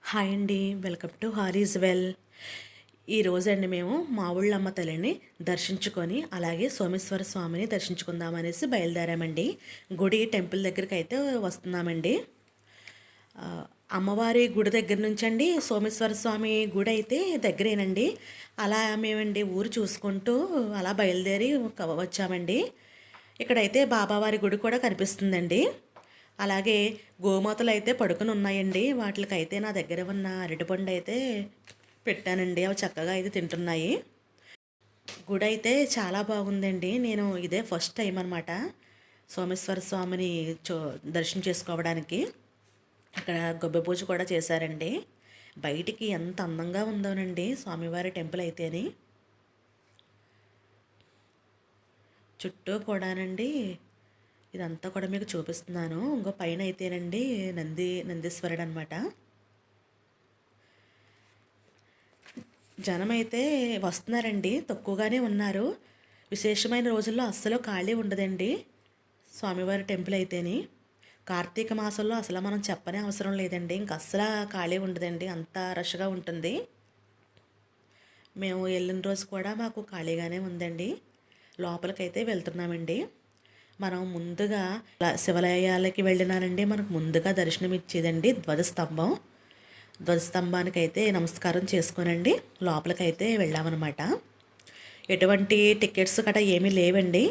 Hi అండి, welcome to హారీస్ well. ఈరోజండి మేము మా ఊళ్ళమ్మ తల్లిని దర్శించుకొని అలాగే సోమేశ్వర స్వామిని దర్శించుకుందామనేసి బయలుదేరామండి. గుడి టెంపుల్ దగ్గరికి అయితే వస్తున్నామండి. అమ్మవారి గుడి దగ్గర నుంచి అండి సోమేశ్వర స్వామి గుడి అయితే దగ్గరేనండి. అలా మేమండి ఊరు చూసుకుంటూ అలా బయలుదేరి వచ్చామండి. ఇక్కడైతే బాబావారి గుడి కూడా కనిపిస్తుందండి. అలాగే గోమాతలు అయితే పడుకుని ఉన్నాయండి. వాటికైతే నా దగ్గర ఉన్న అరటిపండు అయితే పెట్టానండి. అవి చక్కగా అయితే తింటున్నాయి. గుడి అయితే చాలా బాగుందండి. నేను ఇదే ఫస్ట్ టైం అనమాట సోమేశ్వర స్వామిని దర్శనం చేసుకోవడానికి. అక్కడ గొబ్బె పూజ కూడా చేశారండి. బయటికి ఎంత అందంగా ఉందోనండి స్వామివారి టెంపుల్ అయితేని. చుట్టూ కూడానండి ఇదంతా కూడా మీకు చూపిస్తున్నాను. ఇంకో పైన అయితేనండి నందీశ్వరుడు అనమాట. జనం అయితే వస్తున్నారండి, తక్కువగానే ఉన్నారు. విశేషమైన రోజుల్లో అస్సలు ఖాళీ ఉండదండి స్వామివారి టెంపుల్ అయితేని. కార్తీక మాసంలో అసలు మనం చెప్పనే అవసరం లేదండి, ఇంక అస్సలు ఖాళీ ఉండదండి, అంత రష్గా ఉంటుంది. మేము వెళ్ళిన రోజు కూడా మాకు ఖాళీగానే ఉందండి. లోపలికైతే వెళ్తున్నామండి. మనం ముందుగా శివాలయాలకి వెళ్ళినానండి, మనకు ముందుగా దర్శనం ఇచ్చేదండి ధ్వజస్తంభం. ధ్వజస్తంభానికి అయితే నమస్కారం చేసుకోనండి లోపలికైతే వెళ్ళామన్నమాట. ఎటువంటి టికెట్స్ గట్రా ఏమీ లేవండి,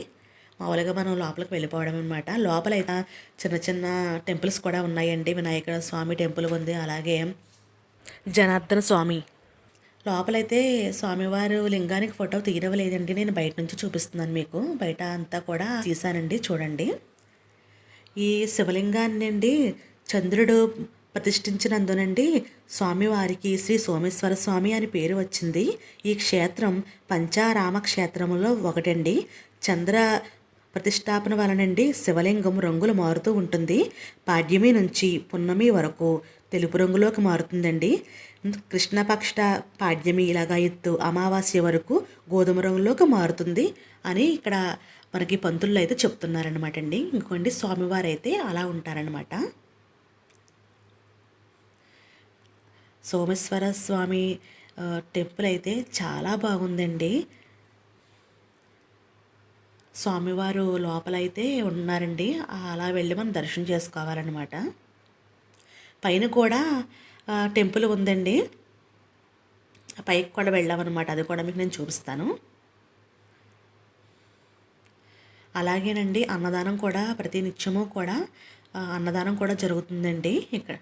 మామూలుగా మనం లోపలికి వెళ్ళిపోవడం అనమాట. లోపలైతే చిన్న చిన్న టెంపుల్స్ కూడా ఉన్నాయండి. వినాయక స్వామి టెంపుల్ ఉంది, అలాగే జనార్దన స్వామి. లోపలైతే స్వామివారు లింగానికి ఫోటో తీయవలేదండి, నేను బయట నుంచి చూపిస్తున్నాను మీకు. బయట అంతా కూడా తీసానండి, చూడండి. ఈ శివలింగాన్ని అండి చంద్రుడు ప్రతిష్ఠించినందునండి స్వామివారికి శ్రీ సోమేశ్వర స్వామి అని పేరు వచ్చింది. ఈ క్షేత్రం పంచారామ క్షేత్రంలో ఒకటండి. చంద్ర ప్రతిష్టాపన వలనండి శివలింగం రంగులు మారుతూ ఉంటుంది. పాడ్యమి నుంచి పున్నమి వరకు తెలుపు రంగులోకి మారుతుందండి. కృష్ణపక్ష పాడ్యమి ఇలాగా ఎత్తు అమావాస్య వరకు గోధుమ రంగులోకి మారుతుంది అని ఇక్కడ మనకి పంతుల్లో అయితే చెప్తున్నారనమాట అండి. ఇంకోండి స్వామివారు అయితే అలా ఉంటారనమాట. సోమేశ్వర స్వామి టెంపుల్ అయితే చాలా బాగుందండి. స్వామివారు లోపలైతే ఉన్నారండి, అలా వెళ్ళి మనం దర్శనం చేసుకోవాలన్నమాట. పైన కూడా టెంపుల్ ఉందండి, పైకి కూడా వెళ్ళామన్నమాట. అది కూడా మీకు నేను చూపిస్తాను. అలాగేనండి అన్నదానం కూడా ప్రతి నిత్యము కూడా అన్నదానం కూడా జరుగుతుందండి. ఇక్కడ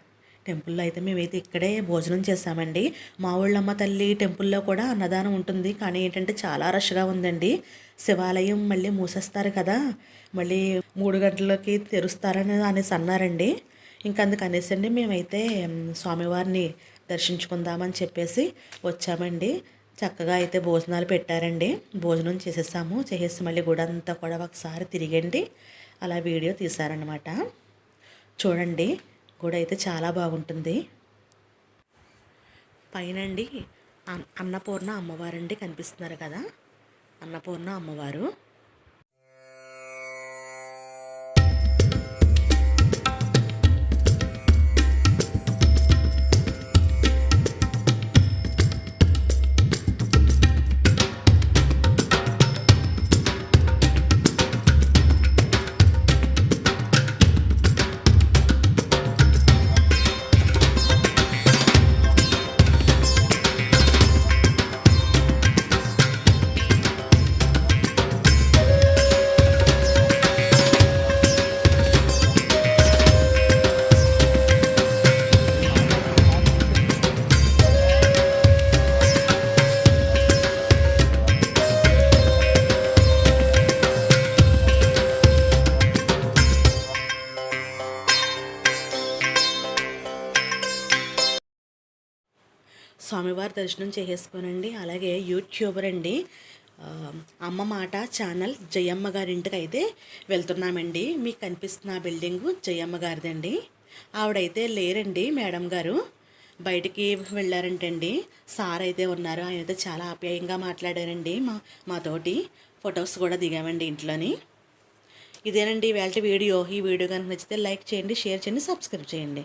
టెంపుల్లో అయితే మేమైతే ఇక్కడే భోజనం చేసామండి. మా ఊళ్ళమ్మ తల్లి టెంపుల్లో కూడా అన్నదానం ఉంటుంది, కానీ ఏంటంటే చాలా రష్గా ఉందండి. శివాలయం మళ్ళీ మూసేస్తారు కదా, మళ్ళీ 3 గంటలకి తెరుస్తారని అనేసి అన్నారండి. ఇంకా అందుకనేసండి మేమైతే స్వామివారిని దర్శించుకుందామని చెప్పేసి వచ్చామండి. చక్కగా అయితే భోజనాలు పెట్టారండి, భోజనం చేసేసి మళ్ళీ గుడి అంతా కూడా ఒకసారి తిరిగండి అలా వీడియో తీశారనమాట. చూడండి గుడి అయితే చాలా బాగుంటుంది. పైనండి అన్నపూర్ణ అమ్మవారండి కనిపిస్తున్నారు కదా, అన్నపూర్ణ అమ్మవారు. స్వామివారి దర్శనం చేసేసుకోనండి. అలాగే యూట్యూబర్ అండి అమ్మ మాట ఛానల్ జయమ్మ గారి ఇంటికి అయితే వెళ్తున్నామండి. మీకు కనిపిస్తున్న బిల్డింగు జయమ్మ గారిదండి. ఆవిడైతే లేరండి, మేడం గారు బయటికి వెళ్ళారంటండి. సార్ అయితే ఉన్నారు, ఆయన అయితే చాలా ఆప్యాయంగా మాట్లాడారండి మాతోటి. ఫొటోస్ కూడా దిగామండి ఇంట్లోని. ఇదేనండి ఇవాళ వీడియో. ఈ వీడియో కనుక నచ్చితే లైక్ చేయండి, షేర్ చేయండి, సబ్స్క్రైబ్ చేయండి.